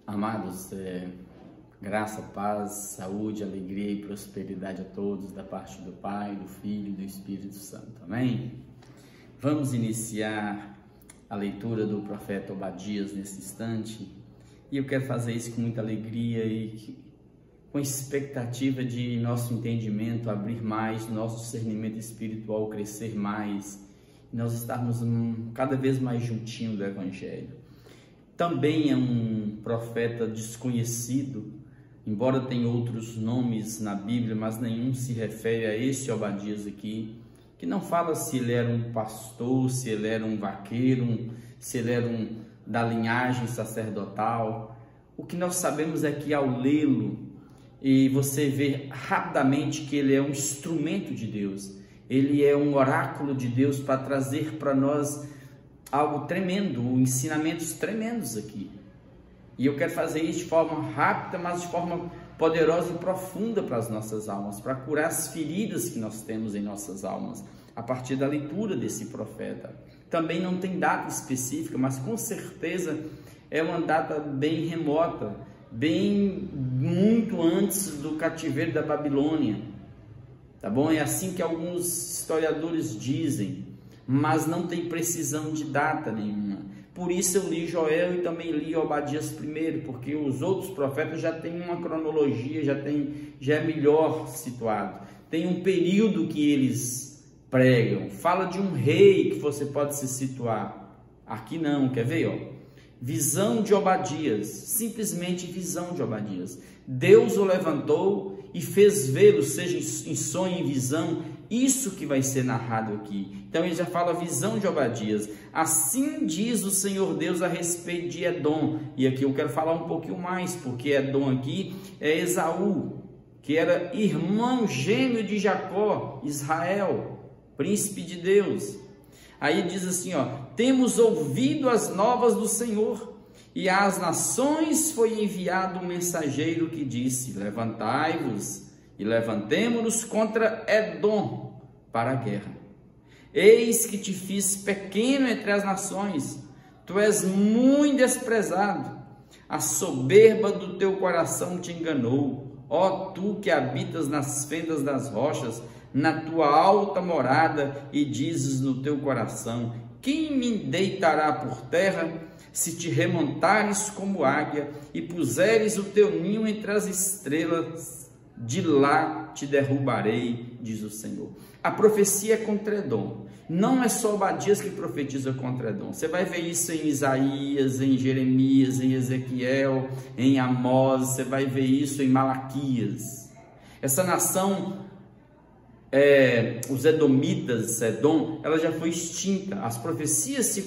Amados, graça, paz, saúde, alegria e prosperidade a todos da parte do Pai, do Filho e do Espírito Santo. Amém? Vamos iniciar a leitura do profeta Obadias nesse instante e eu quero fazer isso com muita alegria e com expectativa de nosso entendimento abrir mais, nosso discernimento espiritual crescer mais, e nós estarmos cada vez mais juntinhos do Evangelho. Também é um profeta desconhecido, embora tenha outros nomes na Bíblia, mas nenhum se refere a esse Obadias aqui, que não fala se ele era um pastor, se ele era um vaqueiro, se ele era da linhagem sacerdotal. O que nós sabemos é que ao lê-lo, e você vê rapidamente que ele é um instrumento de Deus, ele é um oráculo de Deus para trazer para nós algo tremendo, ensinamentos tremendos aqui. E eu quero fazer isso de forma rápida, mas de forma poderosa e profunda para as nossas almas, para curar as feridas que nós temos em nossas almas, a partir da leitura desse profeta. Também não tem data específica, mas com certeza é uma data bem remota, bem muito antes do cativeiro da Babilônia. Tá bom? É assim que alguns historiadores dizem, mas não tem precisão de data nenhuma. Por isso eu li Joel e também li Obadias primeiro, porque os outros profetas já têm uma cronologia, já é melhor situado. Tem um período que eles pregam. Fala de um rei que você pode se situar. Aqui não, quer ver? Ó? Visão de Obadias, simplesmente visão de Obadias. Deus o levantou e fez vê-lo, seja em sonho, em visão. Isso que vai ser narrado aqui. Então ele já fala visão de Obadias. Assim diz o Senhor Deus a respeito de Edom. E aqui eu quero falar um pouquinho mais, porque Edom aqui é Esaú, que era irmão gêmeo de Jacó, Israel, príncipe de Deus. Aí diz assim, ó: temos ouvido as novas do Senhor, e às nações foi enviado um mensageiro que disse: levantai-vos e levantemo-nos contra Edom para a guerra. Eis que te fiz pequeno entre as nações, tu és muito desprezado, a soberba do teu coração te enganou, ó tu que habitas nas fendas das rochas, na tua alta morada, e dizes no teu coração: quem me deitará por terra? Se te remontares como águia e puseres o teu ninho entre as estrelas, de lá te derrubarei, diz o Senhor. A profecia é contra Edom. Não é só Obadias que profetiza contra Edom. Você vai ver isso em Isaías, em Jeremias, em Ezequiel, em Amós. Você vai ver isso em Malaquias. Essa nação, os edomitas, Edom, ela já foi extinta. As profecias se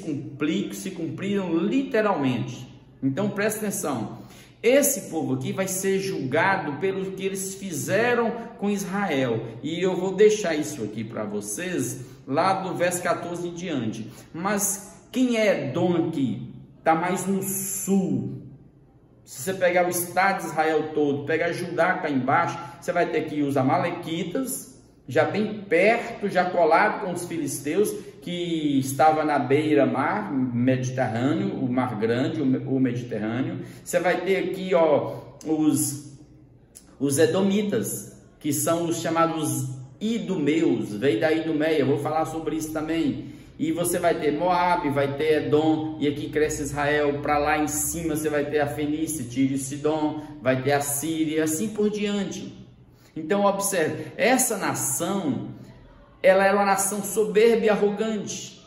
cumpriram literalmente. Então presta atenção. Esse povo aqui vai ser julgado pelo que eles fizeram com Israel. E eu vou deixar isso aqui para vocês, lá do verso 14 em diante. Mas quem é Edom aqui? Está mais no sul. Se você pegar o estado de Israel todo, pegar Judá cá embaixo, você vai ter aqui os amalequitas, já bem perto, já colado com os filisteus, que estava na beira-mar, Mediterrâneo, o Mar Grande, o Mediterrâneo. Você vai ter aqui, ó, os edomitas, que são os chamados idumeus, veio da Idumeia, vou falar sobre isso também. E você vai ter Moabe, vai ter Edom, e aqui cresce Israel. Para lá em cima você vai ter a Fenícia, Tiro e Sidom, vai ter a Síria, assim por diante. Então observe, essa nação, ela era uma nação soberba e arrogante.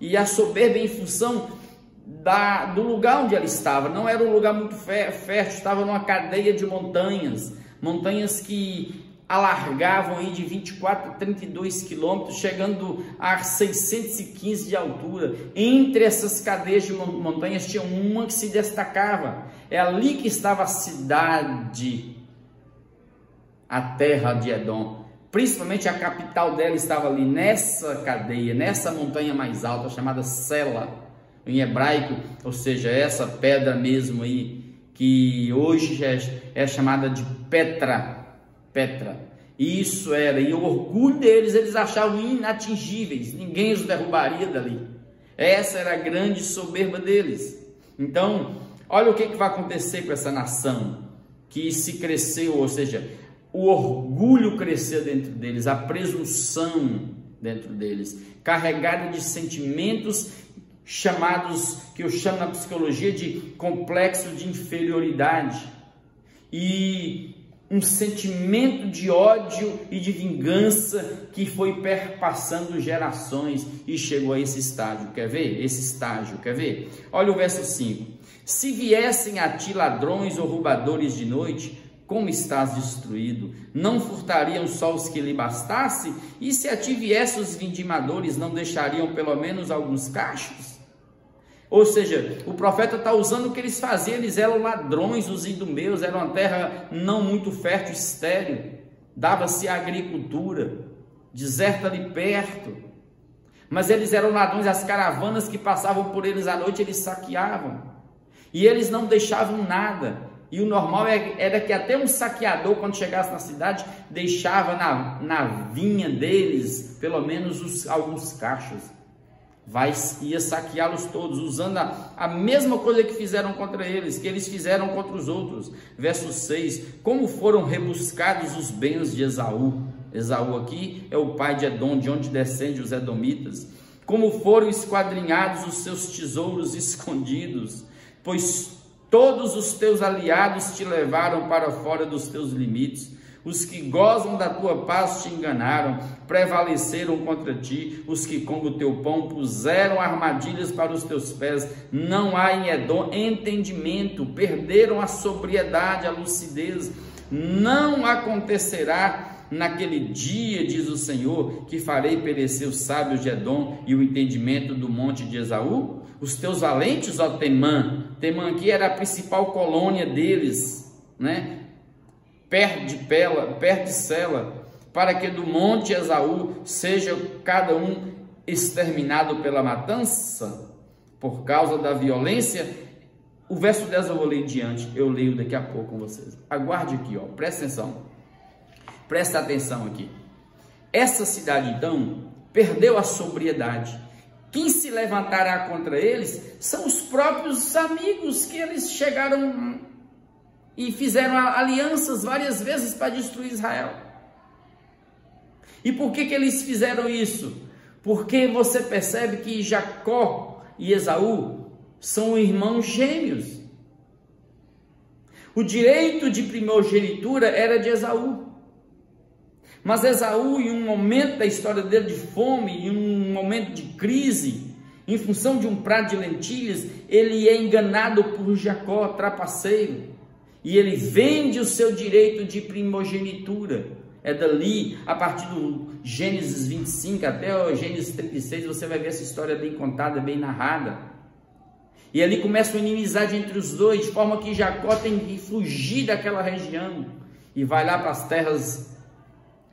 E a soberba em função do lugar onde ela estava. Não era um lugar muito fértil, estava numa cadeia de montanhas. Montanhas que alargavam aí de 24 a 32 quilômetros, chegando a 615 de altura. Entre essas cadeias de montanhas tinha uma que se destacava. É ali que estava a cidade, a terra de Edom. Principalmente a capital dela estava ali nessa cadeia, nessa montanha mais alta, chamada Sela, em hebraico, ou seja, essa pedra mesmo aí, que hoje já é chamada de Petra. Isso era, e o orgulho deles, eles achavam inatingíveis, ninguém os derrubaria dali. Essa era a grande soberba deles. Então, Olha o que vai acontecer com essa nação que se cresceu, ou seja, o orgulho cresceu dentro deles, a presunção dentro deles, carregada de sentimentos chamados, que eu chamo na psicologia de complexo de inferioridade, e um sentimento de ódio e de vingança que foi perpassando gerações e chegou a esse estágio. Quer ver? Esse estágio, quer ver? Olha o verso 5. Se viessem a ti ladrões ou roubadores de noite, como estás destruído? Não furtariam só os que lhe bastasse? E se a ti viessem os vindimadores, não deixariam pelo menos alguns cachos? Ou seja, o profeta está usando o que eles faziam, eles eram ladrões, os idumeus, era uma terra não muito fértil, estéril, dava-se a agricultura, deserta ali perto, mas eles eram ladrões, as caravanas que passavam por eles à noite, eles saqueavam, e eles não deixavam nada, e o normal era que até um saqueador, quando chegasse na cidade, deixava na vinha deles, pelo menos alguns cachos, ia saqueá-los todos, usando a mesma coisa que fizeram contra eles, que eles fizeram contra os outros. Verso 6, como foram rebuscados os bens de Esaú. Esaú aqui é o pai de Edom, de onde descendem os edomitas. Como foram esquadrinhados os seus tesouros escondidos, pois todos os teus aliados te levaram para fora dos teus limites. Os que gozam da tua paz te enganaram, prevaleceram contra ti. Os que comem o teu pão puseram armadilhas para os teus pés. Não há em Edom entendimento, perderam a sobriedade, a lucidez. Não acontecerá naquele dia, diz o Senhor, que farei perecer os sábios de Edom e o entendimento do monte de Esaú. Os teus valentes, ó Temã. Temã aqui era a principal colônia deles, né? Perto de Sela, para que do monte Esaú seja cada um exterminado pela matança, por causa da violência. O verso 10 eu vou ler em diante, eu leio daqui a pouco com vocês. Aguarde aqui, ó, presta atenção aqui. Essa cidade então perdeu a sobriedade. Quem se levantará contra eles são os próprios amigos que eles chegaram e fizeram alianças várias vezes para destruir Israel. E por que eles fizeram isso? Porque você percebe que Jacó e Esaú são irmãos gêmeos. O direito de primogenitura era de Esaú. Mas Esaú, em um momento da história dele de fome, em um momento de crise, em função de um prato de lentilhas, ele é enganado por Jacó, trapaceiro. E ele vende o seu direito de primogenitura. É dali, a partir do Gênesis 25 até o Gênesis 36, você vai ver essa história bem contada, bem narrada. E ali começa uma inimizade entre os dois, de forma que Jacó tem que fugir daquela região. E vai lá para as terras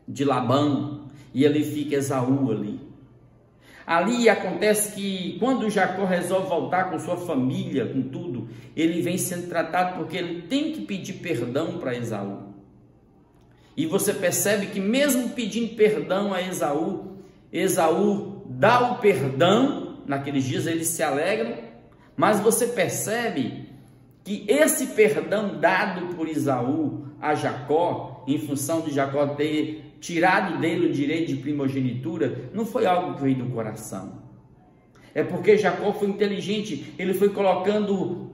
de Labão, e ali fica Esaú ali. Ali acontece que quando Jacó resolve voltar com sua família, com tudo, ele vem sendo tratado porque ele tem que pedir perdão para Esaú. E você percebe que mesmo pedindo perdão a Esaú, Esaú dá o perdão, naqueles dias eles se alegram, mas você percebe que esse perdão dado por Esaú a Jacó, em função de Jacó ter tirado dele o direito de primogenitura, não foi algo que veio do coração. É porque Jacó foi inteligente, ele foi colocando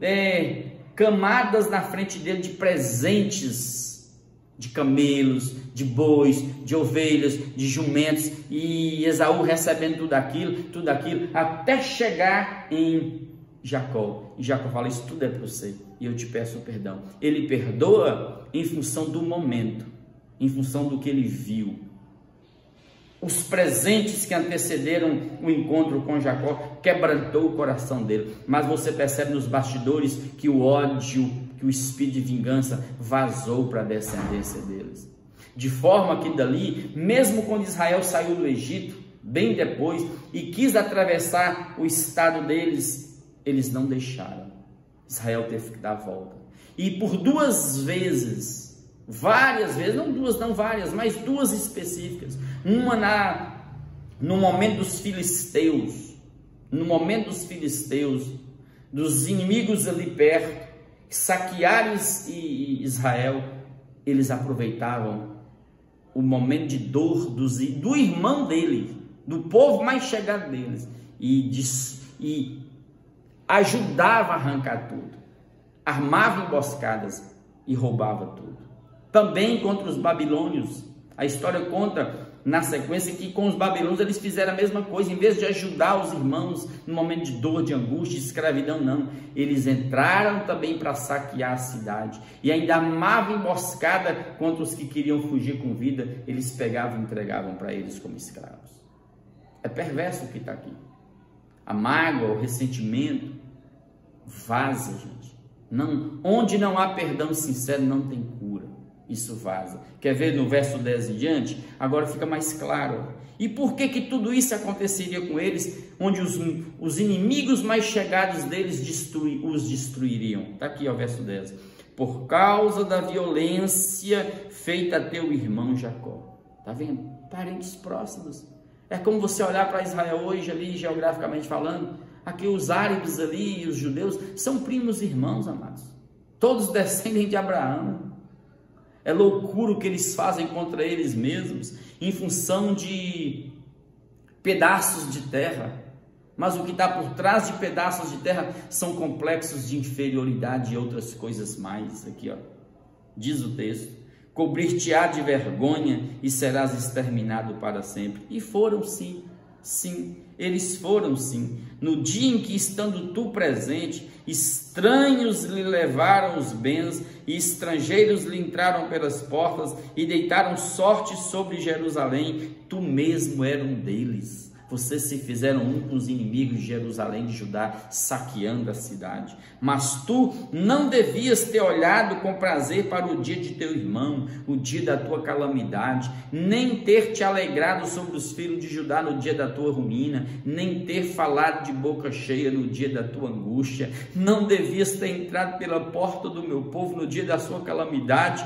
camadas na frente dele de presentes, de camelos, de bois, de ovelhas, de jumentos, e Esaú recebendo tudo aquilo, até chegar em Jacó. E Jacó fala, isso tudo é para você, e eu te peço perdão. Ele perdoa em função do momento, em função do que ele viu. Os presentes que antecederam o encontro com Jacó quebrantou o coração dele. Mas você percebe nos bastidores que o ódio, que o espírito de vingança vazou para a descendência deles. De forma que dali, mesmo quando Israel saiu do Egito, bem depois, e quis atravessar o estado deles, eles não deixaram. Israel teve que dar a volta. E por duas vezes, várias vezes, não duas, não várias, mas duas específicas. Uma no momento dos filisteus, dos inimigos ali perto, saquear Israel, eles aproveitavam o momento de dor do irmão dele, do povo mais chegado deles, e ajudava a arrancar tudo, armava emboscadas e roubava tudo. Também contra os babilônios, a história conta na sequência que com os babilônios eles fizeram a mesma coisa. Em vez de ajudar os irmãos no momento de dor, de angústia, de escravidão, não, eles entraram também para saquear a cidade e ainda armavam emboscada contra os que queriam fugir com vida. Eles pegavam e entregavam para eles como escravos. É perverso o que está aqui. A mágoa, o ressentimento vaza, gente. Não, onde não há perdão sincero, não tem cura. Isso vaza. Quer ver no verso 10 em diante? Agora fica mais claro. E por que tudo isso aconteceria com eles, onde os inimigos mais chegados deles os destruiriam? Está aqui, ó, verso 10. Por causa da violência feita a teu irmão Jacó. Está vendo? Parentes próximos. É como você olhar para Israel hoje, ali, geograficamente falando. Aqui os árabes ali e os judeus são primos irmãos, amados. Todos descendem de Abraão. É loucura o que eles fazem contra eles mesmos, em função de pedaços de terra. Mas o que está por trás de pedaços de terra são complexos de inferioridade e outras coisas mais. Aqui, ó, diz o texto: cobrir-te-á de vergonha e serás exterminado para sempre. E foram sim, sim, eles foram sim. No dia em que, estando tu presente, estranhos lhe levaram os bens e estrangeiros lhe entraram pelas portas e deitaram sorte sobre Jerusalém, tu mesmo era um deles. Vocês se fizeram um com os inimigos de Jerusalém, de Judá, saqueando a cidade. Mas tu não devias ter olhado com prazer para o dia de teu irmão, o dia da tua calamidade, nem ter te alegrado sobre os filhos de Judá no dia da tua ruína, nem ter falado de boca cheia no dia da tua angústia. Não devias ter entrado pela porta do meu povo no dia da sua calamidade.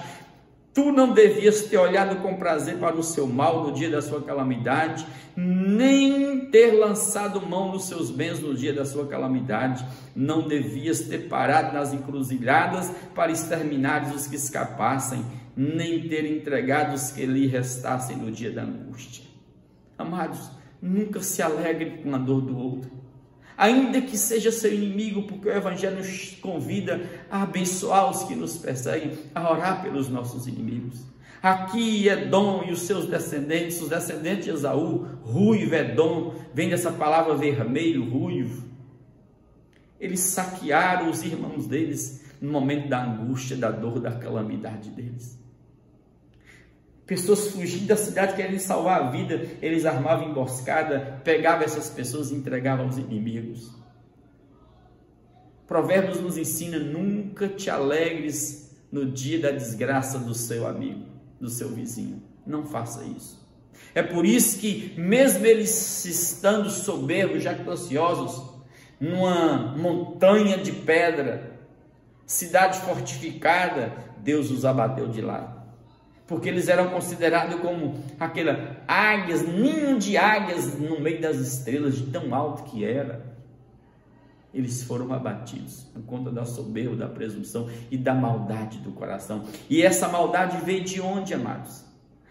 Tu não devias ter olhado com prazer para o seu mal no dia da sua calamidade, nem ter lançado mão nos seus bens no dia da sua calamidade. Não devias ter parado nas encruzilhadas para exterminar os que escapassem, nem ter entregado os que lhe restassem no dia da angústia. Amados, nunca se alegre com a dor do outro, ainda que seja seu inimigo, porque o Evangelho nos convida a abençoar os que nos perseguem, a orar pelos nossos inimigos. Aqui Edom e os seus descendentes, os descendentes de Esaú, ruivo, Edom, vem dessa palavra vermelho, ruivo. Eles saquearam os irmãos deles no momento da angústia, da dor, da calamidade deles. Pessoas fugindo da cidade, querendo salvar a vida, eles armavam emboscada, pegavam essas pessoas e entregavam aos inimigos. Provérbios nos ensina: nunca te alegres no dia da desgraça do seu amigo, do seu vizinho. Não faça isso. É por isso que, mesmo eles estando soberbos, jactanciosos, numa montanha de pedra, cidade fortificada, Deus os abateu de lá. Porque eles eram considerados como aquela águias, ninho de águias no meio das estrelas, de tão alto que era. Eles foram abatidos por conta da soberba, da presunção e da maldade do coração. E essa maldade veio de onde, amados?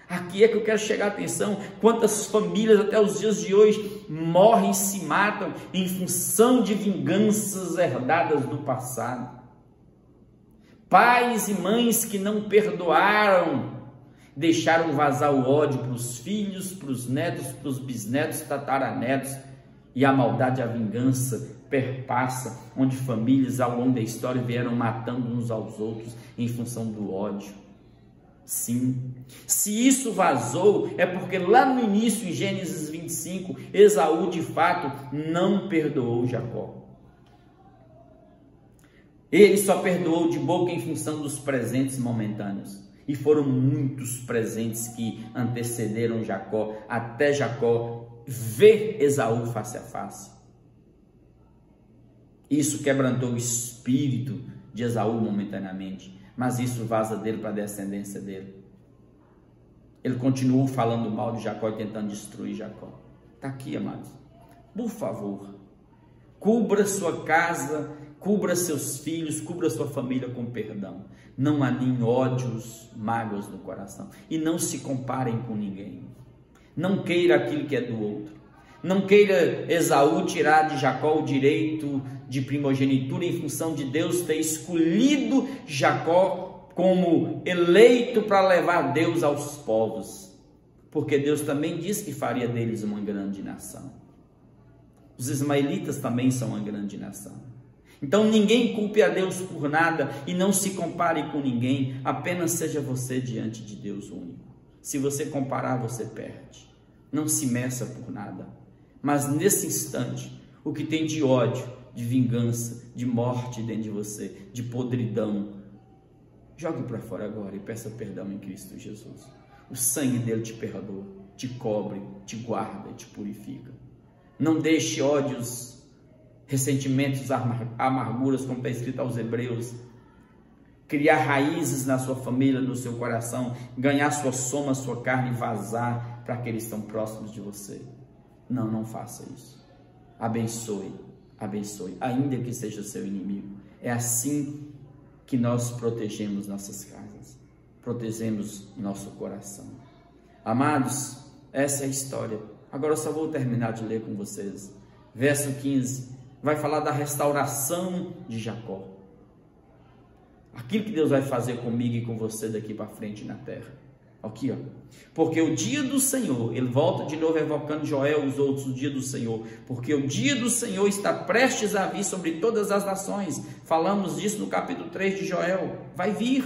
Aqui é que eu quero chegar a atenção. Quantas famílias até os dias de hoje morrem e se matam em função de vinganças herdadas do passado. Pais e mães que não perdoaram, deixaram vazar o ódio para os filhos, para os netos, para os bisnetos, tataranetos, e a maldade, a vingança perpassa, onde famílias ao longo da história vieram matando uns aos outros em função do ódio. Sim, se isso vazou, é porque lá no início, em Gênesis 25, Esaú de fato não perdoou Jacó. Ele só perdoou de boca em função dos presentes momentâneos. E foram muitos presentes que antecederam Jacó, até Jacó ver Esaú face a face. Isso quebrantou o espírito de Esaú momentaneamente, mas isso vaza dele para a descendência dele. Ele continuou falando mal de Jacó e tentando destruir Jacó. Está aqui, amados. Por favor, cubra sua casa cubra seus filhos, cubra sua família com perdão. Não alinhe ódios, mágoas no coração. E não se comparem com ninguém. Não queira aquilo que é do outro. Não queira Esaú tirar de Jacó o direito de primogenitura em função de Deus ter escolhido Jacó como eleito para levar Deus aos povos. Porque Deus também disse que faria deles uma grande nação. Os ismaelitas também são uma grande nação. Então ninguém culpe a Deus por nada e não se compare com ninguém, apenas seja você diante de Deus único. Se você comparar, você perde. Não se meça por nada. Mas nesse instante, o que tem de ódio, de vingança, de morte dentro de você, de podridão, jogue para fora agora e peça perdão em Cristo Jesus. O sangue dele te perdoa, te cobre, te guarda, te purifica. Não deixe ódios, ressentimentos, amarguras, como está escrito aos Hebreus, criar raízes na sua família, no seu coração, ganhar sua soma, sua carne e vazar para aqueles que estão próximos de você. Não, não faça isso. Abençoe, abençoe, ainda que seja seu inimigo. É assim que nós protegemos nossas casas, protegemos nosso coração. Amados, essa é a história. Agora eu só vou terminar de ler com vocês. Verso 15, vai falar da restauração de Jacó. Aquilo que Deus vai fazer comigo e com você daqui para frente na terra. Aqui, ó. Porque o dia do Senhor, ele volta de novo evocando Joel, os outros, o dia do Senhor. Porque o dia do Senhor está prestes a vir sobre todas as nações. Falamos disso no capítulo 3 de Joel. Vai vir.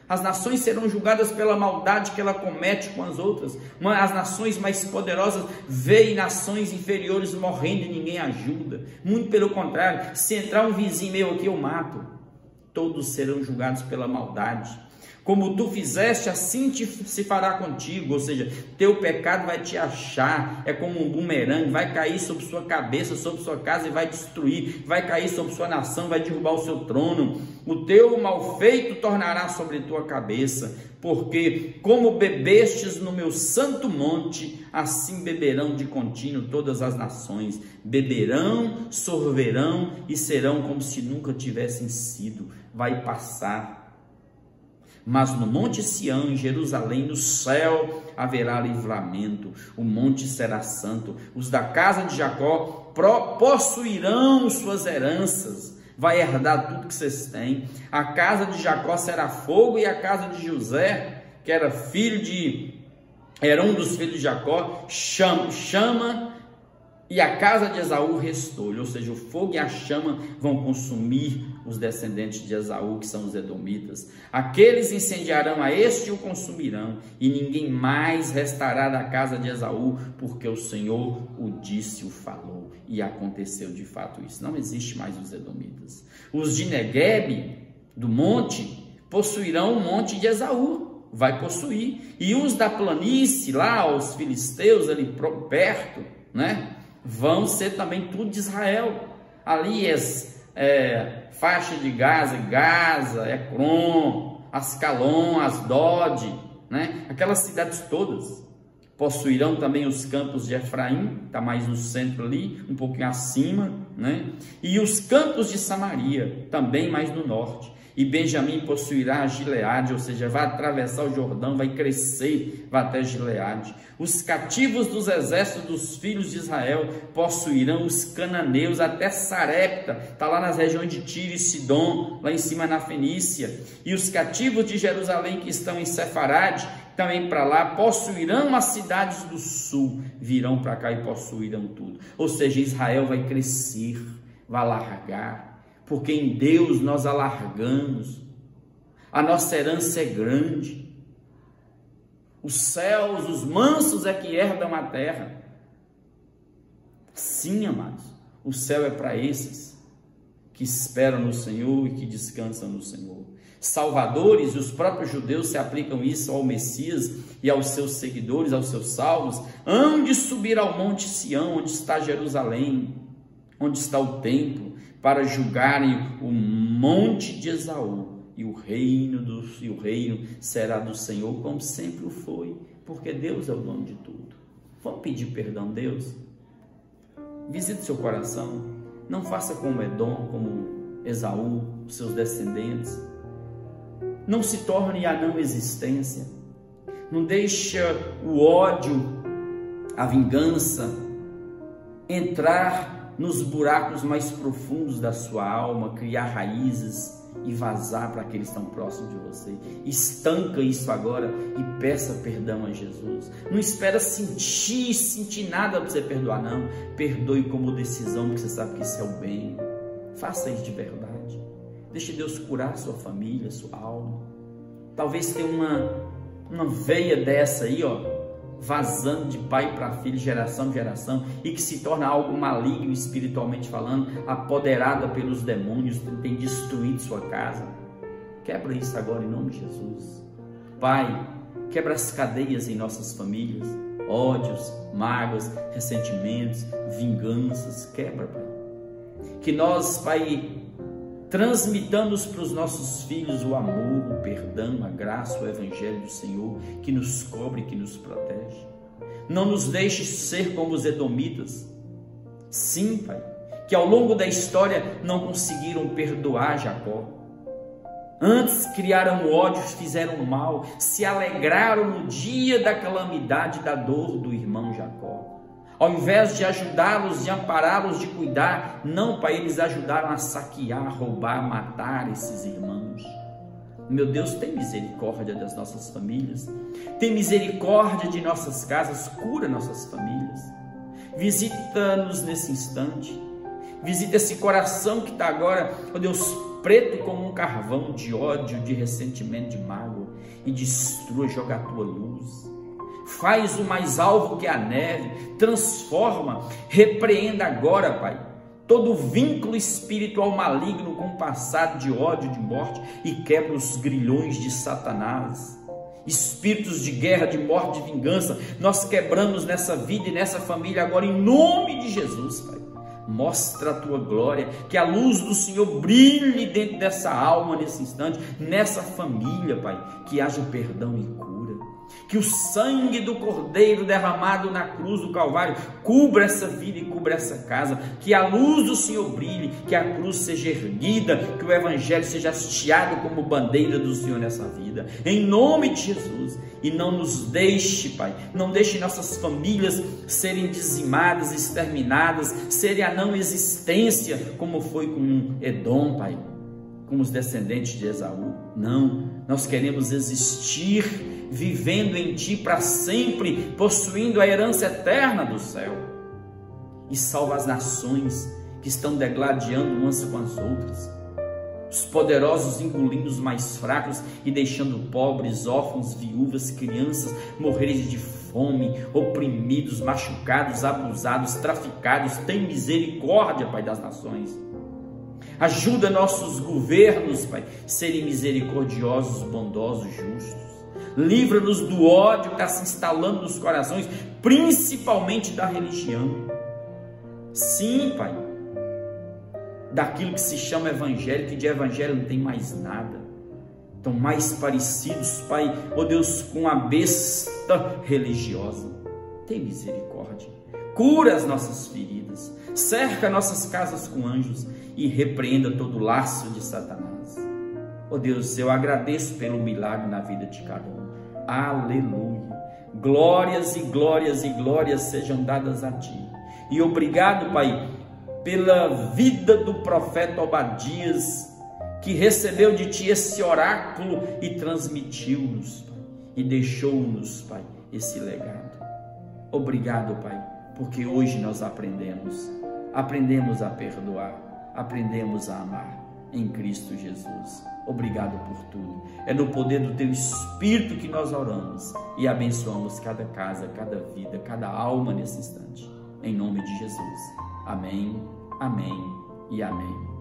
As nações serão julgadas pela maldade que ela comete com as outras. As nações mais poderosas veem nações inferiores morrendo e ninguém ajuda. Muito pelo contrário, se entrar um vizinho meu aqui, eu mato. Todos serão julgados pela maldade. Como tu fizeste, assim se fará contigo. Ou seja, teu pecado vai te achar. É como um bumerangue, vai cair sobre sua cabeça, sobre sua casa e vai destruir. Vai cair sobre sua nação, vai derrubar o seu trono. O teu malfeito tornará sobre tua cabeça. Porque como bebestes no meu santo monte, assim beberão de contínuo todas as nações. Beberão, sorverão e serão como se nunca tivessem sido. Vai passar. Mas no monte Sião, em Jerusalém, no céu, haverá livramento. O monte será santo. Os da casa de Jacó possuirão suas heranças. Vai herdar tudo que vocês têm. A casa de Jacó será fogo, e a casa de José, que era um dos filhos de Jacó, chama, e a casa de Esaú restolho. Ou seja, o fogo e a chama vão consumir os descendentes de Esaú, que são os edomitas. Aqueles incendiarão a este e o consumirão, e ninguém mais restará da casa de Esaú, porque o Senhor o disse, o falou, e aconteceu de fato isso. Não existe mais os edomitas. Os de Neguebe, do monte, possuirão o monte de Esaú, vai possuir, e os da planície, lá, os filisteus ali perto, né, vão ser também tudo de Israel. Ali faixa de Gaza, Ecrom, Ascalon, Asdod, né? Aquelas cidades todas. Possuirão também os campos de Efraim, está mais no centro ali, um pouquinho acima, né? E os campos de Samaria, também mais no norte. E Benjamim possuirá Gileade, ou seja, vai atravessar o Jordão, vai crescer, vai até Gileade. Os cativos dos exércitos dos filhos de Israel possuirão os cananeus até Sarepta, está lá nas regiões de Tiro e Sidom, lá em cima na Fenícia. E os cativos de Jerusalém que estão em Sefarade, também para lá, possuirão as cidades do sul, virão para cá e possuirão tudo. Ou seja, Israel vai crescer, vai alargar. Porque em Deus nós alargamos, a nossa herança é grande. Os céus, os mansos é que herdam a terra. Sim, amados, o céu é para esses que esperam no Senhor e que descansam no Senhor. Salvadores, e os próprios judeus se aplicam isso ao Messias e aos seus seguidores, aos seus salvos, hão de subir ao monte Sião, onde está Jerusalém, onde está o templo, para julgarem o monte de Esaú, e o reino será do Senhor, como sempre o foi, porque Deus é o dono de tudo. Vamos pedir perdão a Deus? Visite seu coração, não faça como Edom, como Esaú, seus descendentes. Não se torne a não existência. Não deixa o ódio, a vingança entrar nos buracos mais profundos da sua alma, criar raízes e vazar para aqueles que estão próximos de você. Estanca isso agora e peça perdão a Jesus. Não espera sentir nada para você perdoar, não. Perdoe como decisão, porque você sabe que isso é o bem. Faça isso de verdade. Deixe Deus curar a sua família, a sua alma. Talvez tenha uma veia dessa aí, vazando de pai para filho, geração em geração, e que se torna algo maligno espiritualmente falando, apoderada pelos demônios, tem destruído sua casa. Quebra isso agora em nome de Jesus. Pai, quebra as cadeias em nossas famílias, ódios, mágoas, ressentimentos, vinganças, quebra, Pai. Que nós, Pai, transmitamos para os nossos filhos o amor, o perdão, a graça, o evangelho do Senhor, que nos cobre, que nos protege. Não nos deixe ser como os edomitas. Sim, Pai, que ao longo da história não conseguiram perdoar Jacó. Antes criaram ódio, fizeram mal, se alegraram no dia da calamidade, da dor do irmão Jacó. Ao invés de ajudá-los, de ampará-los, de cuidar, não, Pai, eles ajudaram a saquear, roubar, matar esses irmãos. Meu Deus, tem misericórdia das nossas famílias, tem misericórdia de nossas casas, cura nossas famílias. Visita-nos nesse instante, visita esse coração que está agora, ó Deus, preto como um carvão de ódio, de ressentimento, de mágoa, e destrua, joga a tua luz. Faz o mais alvo que a neve, transforma, repreenda agora, Pai, todo vínculo espiritual maligno com o passado de ódio, de morte, e quebra os grilhões de Satanás. Espíritos de guerra, de morte, de vingança, nós quebramos nessa vida e nessa família agora em nome de Jesus, Pai. Mostra a tua glória, que a luz do Senhor brilhe dentro dessa alma nesse instante, nessa família, Pai, que haja perdão e cura. Que o sangue do Cordeiro derramado na cruz do Calvário cubra essa vida e cubra essa casa. Que a luz do Senhor brilhe, que a cruz seja erguida, que o Evangelho seja hasteado como bandeira do Senhor nessa vida. Em nome de Jesus. E não nos deixe, Pai, não deixe nossas famílias serem dizimadas, exterminadas, serem a não existência, como foi com Edom, Pai, com os descendentes de Esaú. Não, nós queremos existir vivendo em Ti para sempre, possuindo a herança eterna do céu. E salva as nações que estão degladiando umas com as outras, os poderosos engolindo os mais fracos e deixando pobres, órfãos, viúvas, crianças morrerem de fome, oprimidos, machucados, abusados, traficados. Tem misericórdia, Pai, das nações. Ajuda nossos governos, Pai, serem misericordiosos, bondosos, justos. Livra-nos do ódio que está se instalando nos corações, principalmente da religião. Sim, Pai, daquilo que se chama evangelho, que de evangelho não tem mais nada. Estão mais parecidos, Pai, ó Deus, com a besta religiosa. Tem misericórdia. Cura as nossas feridas, cerca nossas casas com anjos e repreenda todo o laço de Satanás. Ó Deus, eu agradeço pelo milagre na vida de cada um. Aleluia. Glórias e glórias e glórias sejam dadas a Ti. E obrigado, Pai, pela vida do profeta Obadias, que recebeu de Ti esse oráculo e transmitiu-nos, Pai, e deixou-nos, Pai, esse legado. Obrigado, Pai, porque hoje nós aprendemos a perdoar, aprendemos a amar em Cristo Jesus. Obrigado por tudo. É no poder do Teu Espírito que nós oramos e abençoamos cada casa, cada vida, cada alma nesse instante. Em nome de Jesus. Amém, amém e amém.